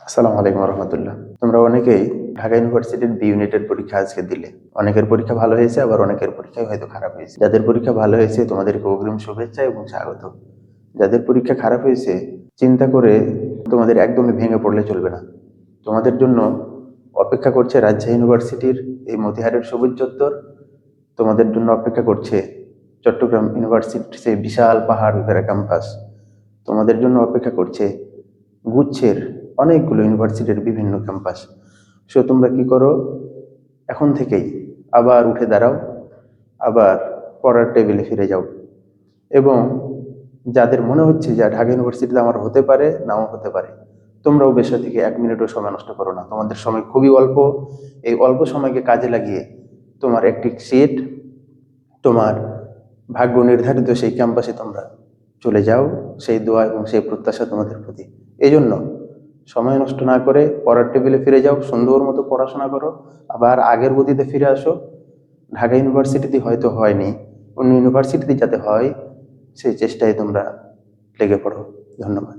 আসসালামু আলাইকুম রহমতুল্লাহ। তোমরা অনেকেই ঢাকা ইউনিভার্সিটির বি ইউনিটের পরীক্ষা আজকে দিলে। অনেকের পরীক্ষা ভালো হয়েছে, আবার অনেকের পরীক্ষাই হয়তো খারাপ হয়েছে। যাদের পরীক্ষা ভালো হয়েছে তোমাদেরকে অগ্রিম শুভেচ্ছা এবং স্বাগত। যাদের পরীক্ষা খারাপ হয়েছে চিন্তা করে তোমাদের একদমই ভেঙে পড়লে চলবে না। তোমাদের জন্য অপেক্ষা করছে রাজশাহী ইউনিভার্সিটির এই মতিহারের সবুজ চত্বর। তোমাদের জন্য অপেক্ষা করছে চট্টগ্রাম ইউনিভার্সিটির সেই বিশাল পাহাড় ঘেরা ক্যাম্পাস। তোমাদের জন্য অপেক্ষা করছে গুচ্ছের অনেকগুলো ইউনিভার্সিটির বিভিন্ন ক্যাম্পাস। সো তোমরা কি করো, এখন থেকেই আবার উঠে দাঁড়াও, আবার পড়ার টেবিলে ফিরে যাও। এবং যাদের মনে হচ্ছে যে ঢাকা ইউনিভার্সিটিতে আমার হতে পারে, নাও হতে পারে, তোমরাও বেশা থেকে 1 মিনিটও সময় নষ্ট করো না। তোমাদের সময় খুবই অল্প। এই অল্প সময়কে কাজে লাগিয়ে তোমার একটি সিট, তোমার ভাগ্য নির্ধারিত সেই ক্যাম্পাসে তোমরা চলে যাও। সেই দোয়া এবং সেই প্রত্যাশা তোমাদের প্রতি। এই জন্য সময় নষ্ট না করে পড়ার টেবিলে ফিরে যাও, সুন্দর মতো পড়াশোনা করো, আবার আগের গতিতে ফিরে আসো। ঢাকা ইউনিভার্সিটিতে হয়তো হয়নি, অন্য ইউনিভার্সিটিতে যাতে হয় সেই চেষ্টায় তোমরা লেগে পড়ো। ধন্যবাদ।